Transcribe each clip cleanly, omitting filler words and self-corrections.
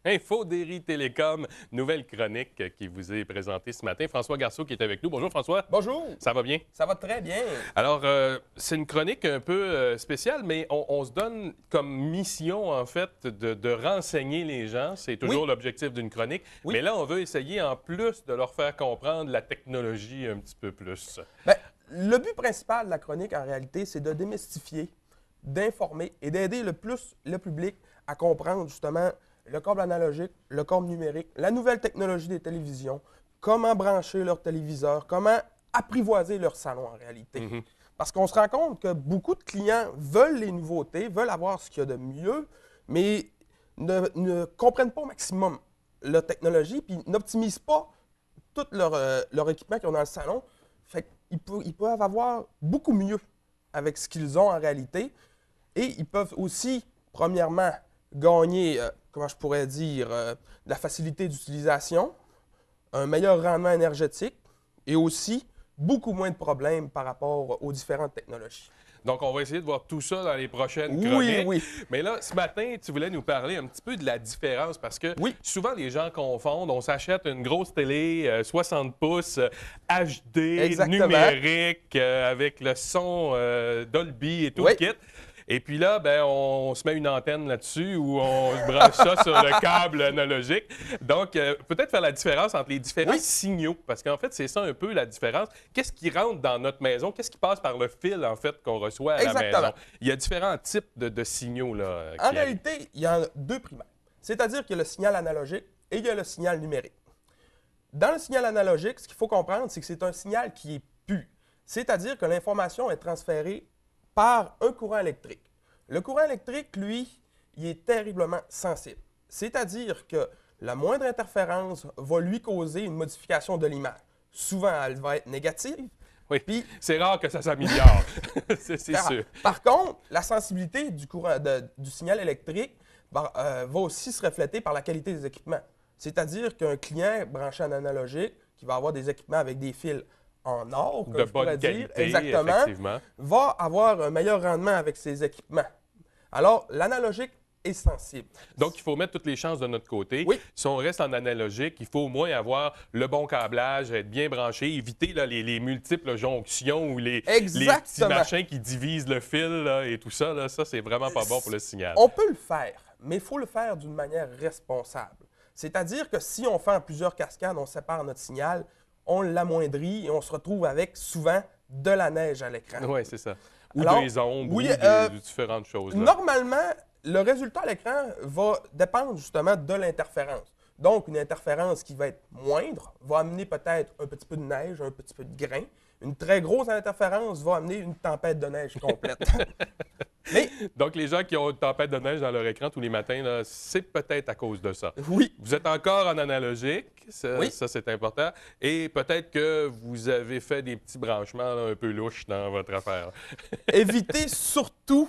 Infodérie Télécom, nouvelle chronique qui vous est présentée ce matin. François Garceau qui est avec nous. Bonjour François. Bonjour, Ça va bien? ça va très bien. Alors, c'est une chronique un peu spéciale, mais on se donne comme mission, en fait, de renseigner les gens. C'est toujours l'objectif d'une chronique. Oui. Mais là, on veut essayer, en plus, de leur faire comprendre la technologie un petit peu plus. Bien, le but principal de la chronique, en réalité, c'est de démystifier, d'informer et d'aider le plus le public à comprendre, justement, le câble analogique, le câble numérique, la nouvelle technologie des télévisions, comment brancher leur téléviseur, comment apprivoiser leur salon, en réalité. Parce qu'on se rend compte que beaucoup de clients veulent les nouveautés, veulent avoir ce qu'il y a de mieux, mais ne comprennent pas au maximum la technologie, puis n'optimisent pas tout leur équipement qu'ils ont dans le salon. Fait qu'ils peuvent avoir beaucoup mieux avec ce qu'ils ont en réalité. Et ils peuvent aussi, premièrement, gagner, comment je pourrais dire, la facilité d'utilisation, un meilleur rendement énergétique et aussi beaucoup moins de problèmes par rapport aux différentes technologies. Donc, on va essayer de voir tout ça dans les prochaines chroniques. Oui. Mais là, ce matin, tu voulais nous parler un petit peu de la différence parce que souvent, les gens confondent. On s'achète une grosse télé 60 pouces HD, numérique, avec le son Dolby et tout le kit. Et puis là, ben, on se met une antenne là-dessus ou on se branche ça sur le câble analogique. Donc, peut-être faire la différence entre les différents signaux, parce qu'en fait, c'est ça un peu la différence. Qu'est-ce qui rentre dans notre maison? Qu'est-ce qui passe par le fil, en fait, qu'on reçoit à la maison? Il y a différents types de signaux, là. En réalité, il y en a deux primaires. C'est-à-dire qu'il y a le signal analogique et il y a le signal numérique. Dans le signal analogique, ce qu'il faut comprendre, c'est que c'est un signal qui est pu. C'est-à-dire que l'information est transférée par un courant électrique. Le courant électrique, lui, il est terriblement sensible. C'est-à-dire que la moindre interférence va lui causer une modification de l'image. Souvent, elle va être négative. Oui, puis c'est rare que ça s'améliore, c'est sûr. Par contre, la sensibilité du courant du signal électrique va aussi se refléter par la qualité des équipements. C'est-à-dire qu'un client branché en analogique, qui va avoir des équipements avec des fils en or, comme je pourrais dire, exactement, va avoir un meilleur rendement avec ses équipements. Alors, l'analogique est sensible. Donc, il faut mettre toutes les chances de notre côté. Si on reste en analogique, il faut au moins avoir le bon câblage, être bien branché, éviter là, les multiples jonctions ou les petits machins qui divisent le fil là, et tout ça. Là, ça, c'est vraiment pas bon pour le signal. On peut le faire, mais il faut le faire d'une manière responsable. C'est-à-dire que si on fait en plusieurs cascades, on sépare notre signal, on l'amoindrit et on se retrouve avec souvent de la neige à l'écran. Oui, c'est ça. Ou des ombres, ou des différentes choses. Là. Normalement, le résultat à l'écran va dépendre justement de l'interférence. Donc, une interférence qui va être moindre va amener peut-être un petit peu de neige, un petit peu de grain. Une très grosse interférence va amener une tempête de neige complète. Donc, les gens qui ont une tempête de neige dans leur écran tous les matins, c'est peut-être à cause de ça. Oui. Vous êtes encore en analogique, ça c'est important. Et peut-être que vous avez fait des petits branchements là, un peu louches dans votre affaire. Évitez surtout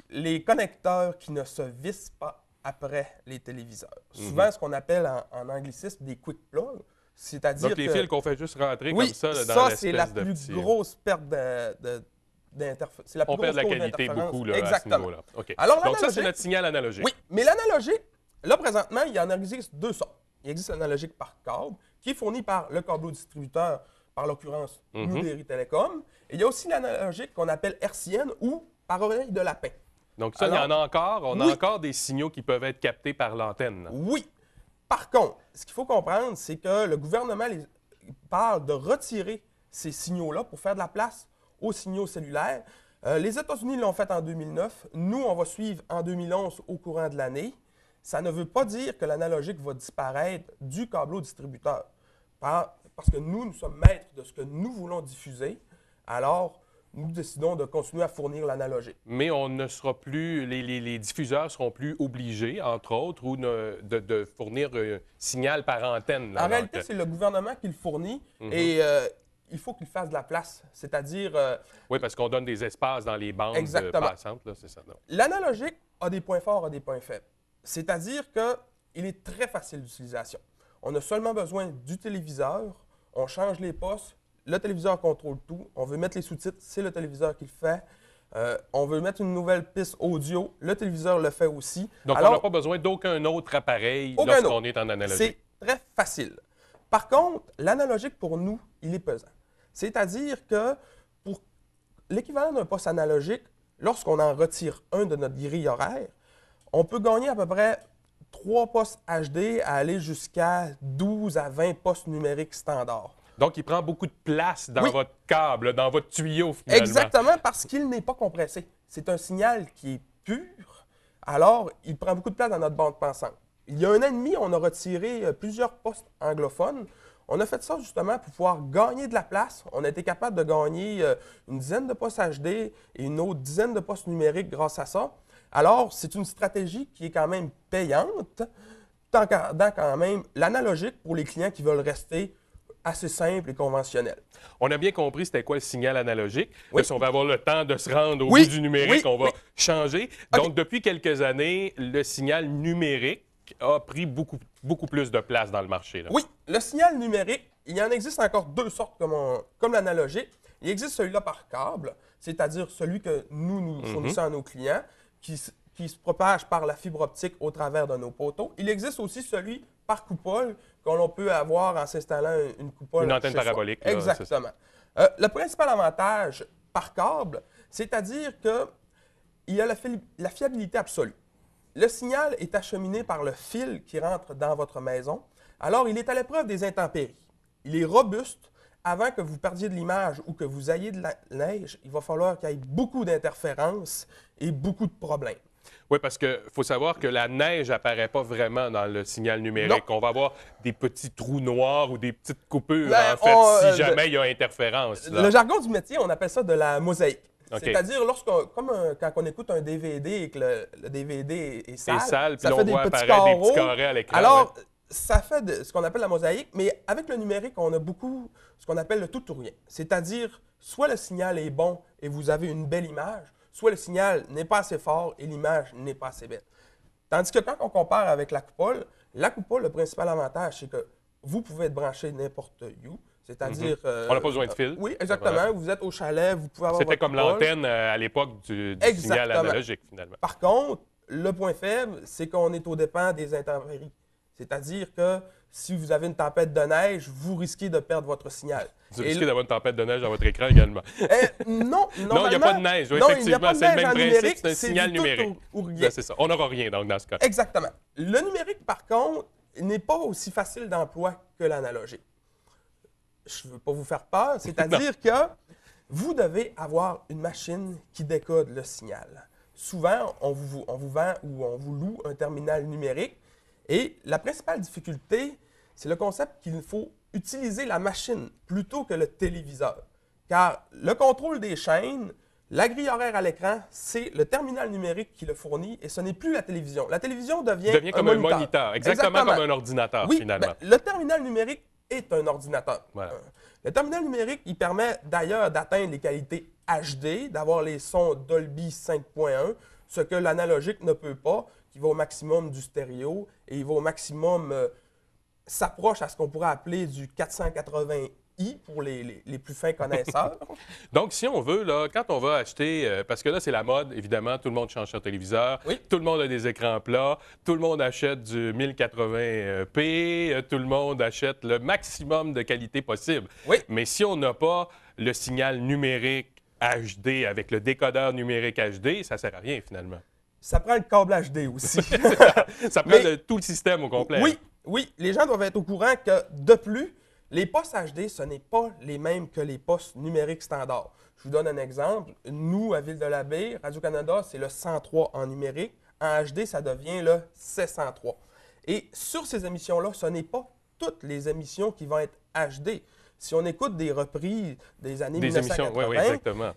les connecteurs qui ne se vissent pas après les téléviseurs. Souvent, ce qu'on appelle en anglicisme des quick plugs. C'est-à-dire donc, les fils qu'on fait juste rentrer comme ça là, dans ça, c'est la plus grosse perte d'interférence. On perd de la qualité beaucoup là, à ce niveau-là. Okay. Alors, donc, ça, c'est notre signal analogique. Oui, mais l'analogique, là, présentement, il y en existe deux sortes. Il existe l'analogique par câble, qui est fourni par le câbleau-distributeur, par l'occurrence Newberry Telecom. Et il y a aussi l'analogique qu'on appelle hertzienne ou par oreille de lapin. Donc, ça, il y en a encore. On a encore des signaux qui peuvent être captés par l'antenne. Oui. Par contre, ce qu'il faut comprendre, c'est que le gouvernement parle de retirer ces signaux-là pour faire de la place aux signaux cellulaires. Les États-Unis l'ont fait en 2009. Nous, on va suivre en 2011 au courant de l'année. Ça ne veut pas dire que l'analogique va disparaître du câbleau-distributeur. Parce que nous sommes maîtres de ce que nous voulons diffuser. Alors, nous décidons de continuer à fournir l'analogique. Mais on ne sera plus, les diffuseurs seront plus obligés, entre autres, ou de fournir un signal par antenne. Là, en réalité, c'est le gouvernement qui le fournit et il faut qu'il fasse de la place. C'est-à-dire... oui, parce qu'on donne des espaces dans les bandes passantes, c'est ça. L'analogique a des points forts, a des points faibles. C'est-à-dire qu'il est très facile d'utilisation. On a seulement besoin du téléviseur, on change les postes, le téléviseur contrôle tout. On veut mettre les sous-titres, c'est le téléviseur qui le fait. On veut mettre une nouvelle piste audio, le téléviseur le fait aussi. Donc, on n'a pas besoin d'aucun autre appareil lorsqu'on est en analogique. C'est très facile. Par contre, l'analogique, pour nous, il est pesant. C'est-à-dire que pour l'équivalent d'un poste analogique, lorsqu'on en retire un de notre grille horaire, on peut gagner à peu près 3 postes HD à aller jusqu'à 12 à 20 postes numériques standards. Donc, il prend beaucoup de place dans votre câble, dans votre tuyau, finalement. Exactement, parce qu'il n'est pas compressé. C'est un signal qui est pur, alors il prend beaucoup de place dans notre bande passante. Il y a 1 an et demi, on a retiré plusieurs postes anglophones. On a fait ça justement pour pouvoir gagner de la place. On a été capable de gagner une dizaine de postes HD et une autre dizaine de postes numériques grâce à ça. Alors, c'est une stratégie qui est quand même payante, tout en gardant quand même l'analogique pour les clients qui veulent rester assez simple et conventionnel. On a bien compris c'était quoi le signal analogique. Oui. Si on va avoir le temps de se rendre au bout du numérique, on va changer. Donc, depuis quelques années, le signal numérique a pris beaucoup plus de place dans le marché. Là. Oui, le signal numérique, il y en existe encore 2 sortes comme l'analogique. Il existe celui-là par câble, c'est-à-dire celui que nous fournissons à nos clients, qui se propage par la fibre optique au travers de nos poteaux. Il existe aussi celui par coupole qu'on peut avoir en s'installant une coupole. Une antenne parabolique. Là, exactement. Le principal avantage par câble, c'est-à-dire qu'il y a la fiabilité absolue. Le signal est acheminé par le fil qui rentre dans votre maison. Alors, il est à l'épreuve des intempéries. Il est robuste. Avant que vous perdiez de l'image ou que vous ayez de la neige, il va falloir qu'il y ait beaucoup d'interférences et beaucoup de problèmes. Oui, parce qu'il faut savoir que la neige n'apparaît pas vraiment dans le signal numérique. On va avoir des petits trous noirs ou des petites coupures, si jamais il y a interférence. Le jargon du métier, on appelle ça de la mosaïque. Okay. C'est-à-dire, quand on écoute un DVD et que le DVD est sale, ça fait des petits carrés à l'écran. Alors, ça fait ce qu'on appelle la mosaïque, mais avec le numérique, on a beaucoup ce qu'on appelle le tout ou rien. C'est-à-dire, soit le signal est bon et vous avez une belle image, soit le signal n'est pas assez fort et l'image n'est pas assez belle. Tandis que quand on compare avec la coupole, le principal avantage, c'est que vous pouvez être branché n'importe où. C'est-à-dire... on n'a pas besoin de fil. Oui, exactement. Vous êtes au chalet, vous pouvez avoir C'était comme l'antenne à l'époque du signal analogique, finalement. Par contre, le point faible, c'est qu'on est au dépens des intempéries. C'est-à-dire que si vous avez une tempête de neige, vous risquez de perdre votre signal. Vous risquez d'avoir une tempête de neige dans votre écran également. Non, il n'y a pas de neige. Oui, effectivement, c'est le même principe, c'est un signal numérique. C'est ça. On n'aura rien donc, dans ce cas. Exactement. Le numérique, par contre, n'est pas aussi facile d'emploi que l'analogique. Je ne veux pas vous faire peur, c'est-à-dire que vous devez avoir une machine qui décode le signal. Souvent, on vous vend ou on vous loue un terminal numérique. Et la principale difficulté, c'est le concept qu'il faut utiliser la machine plutôt que le téléviseur. Car le contrôle des chaînes, la grille horaire à l'écran, c'est le terminal numérique qui le fournit et ce n'est plus la télévision. La télévision devient comme un moniteur. Exactement comme un ordinateur, finalement. Ben, le terminal numérique est un ordinateur. Voilà. Le terminal numérique, il permet d'ailleurs d'atteindre les qualités HD, d'avoir les sons Dolby 5.1, ce que l'analogique ne peut pas, qui va au maximum du stéréo et il va au maximum, s'approche à ce qu'on pourrait appeler du 480i pour les plus fins connaisseurs. Donc, si on veut, là, quand on va acheter, parce que là, c'est la mode, évidemment, tout le monde change son téléviseur, tout le monde a des écrans plats, tout le monde achète du 1080p, tout le monde achète le maximum de qualité possible. Mais si on n'a pas le signal numérique HD avec le décodeur numérique HD, ça ne sert à rien, finalement. Ça prend le câble HD aussi. Ça prend tout le système au complet. Oui. Les gens doivent être au courant que, de plus, les postes HD, ce n'est pas les mêmes que les postes numériques standards. Je vous donne un exemple. Nous, à Ville-de-la-Baie, Radio-Canada, c'est le 103 en numérique. En HD, ça devient le 703. Et sur ces émissions-là, ce n'est pas toutes les émissions qui vont être HD. Si on écoute des reprises des années 1980, exactement.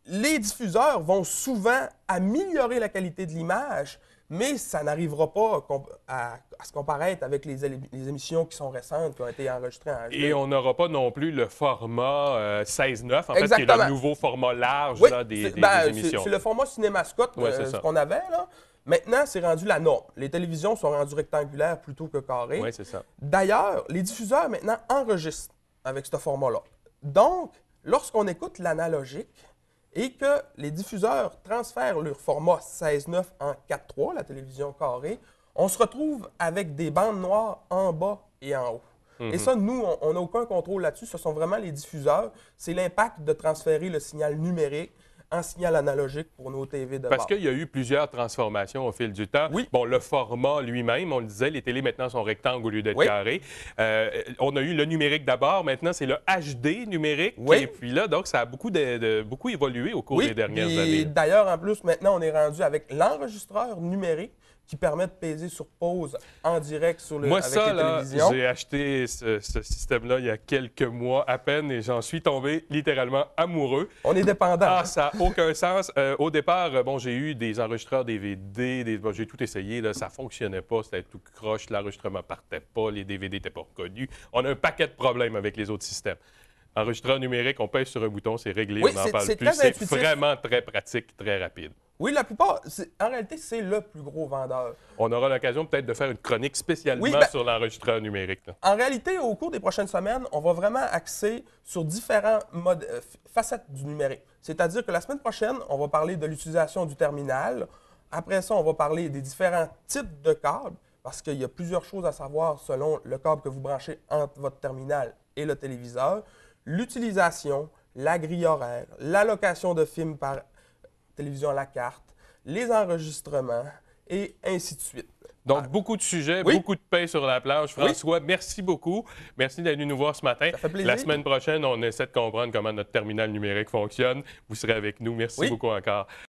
Les diffuseurs vont souvent améliorer la qualité de l'image, mais ça n'arrivera pas à se comparer avec les émissions qui sont récentes, qui ont été enregistrées en HD. Et on n'aura pas non plus le format 16:9, en fait, qui est le nouveau format large là, des émissions. C'est le format CinemaScope ce qu'on avait, là. Maintenant, c'est rendu la norme. Les télévisions sont rendues rectangulaires plutôt que carrées. Oui, c'est ça. D'ailleurs, les diffuseurs, maintenant, enregistrent avec ce format-là. Donc, lorsqu'on écoute l'analogique, et que les diffuseurs transfèrent leur format 16:9 en 4:3, la télévision carrée, on se retrouve avec des bandes noires en bas et en haut. Et ça, nous, on n'a aucun contrôle là-dessus. Ce sont vraiment les diffuseurs. C'est l'impact de transférer le signal numérique en signal analogique pour nos TV de base. Parce qu'il y a eu plusieurs transformations au fil du temps. Oui. Bon, le format lui-même, on le disait, les télés maintenant sont rectangles au lieu d'être Oui. carrés. On a eu le numérique d'abord, maintenant c'est le HD numérique. Oui. Et puis là, donc, ça a beaucoup évolué au cours des dernières années. D'ailleurs, en plus, maintenant, on est rendu avec l'enregistreur numérique qui permet de peser sur pause en direct sur Moi, avec ça, les là, télévisions. j'ai acheté ce système-là il y a quelques mois à peine et j'en suis tombé littéralement amoureux. On est dépendant. Ah, ça n'a aucun sens. Au départ, bon, j'ai eu des enregistreurs DVD, bon, j'ai tout essayé, là, ça ne fonctionnait pas, c'était tout croche, l'enregistrement partait pas, les DVD n'étaient pas reconnus. On a un paquet de problèmes avec les autres systèmes. Enregistreur numérique, on pèse sur un bouton, c'est réglé, Oui, on n'en parle c'est plus. très C'est intuitif. vraiment très pratique, très rapide. Oui, la plupart, en réalité, c'est le plus gros vendeur. On aura l'occasion peut-être de faire une chronique spécialement Oui, ben, sur l'enregistreur numérique. Là. En réalité, au cours des prochaines semaines, on va vraiment axer sur différents facettes du numérique. C'est-à-dire que la semaine prochaine, on va parler de l'utilisation du terminal. Après ça, on va parler des différents types de câbles, parce qu'il y a plusieurs choses à savoir selon le câble que vous branchez entre votre terminal et le téléviseur. L'utilisation, la grille horaire, l'allocation de films par télévision à la carte, les enregistrements et ainsi de suite. Donc, beaucoup de sujets, Oui. beaucoup de pain sur la planche. François, merci beaucoup. Merci d'être venu nous voir ce matin. Ça fait plaisir. La semaine prochaine, on essaie de comprendre comment notre terminal numérique fonctionne. Vous serez avec nous. Merci beaucoup encore.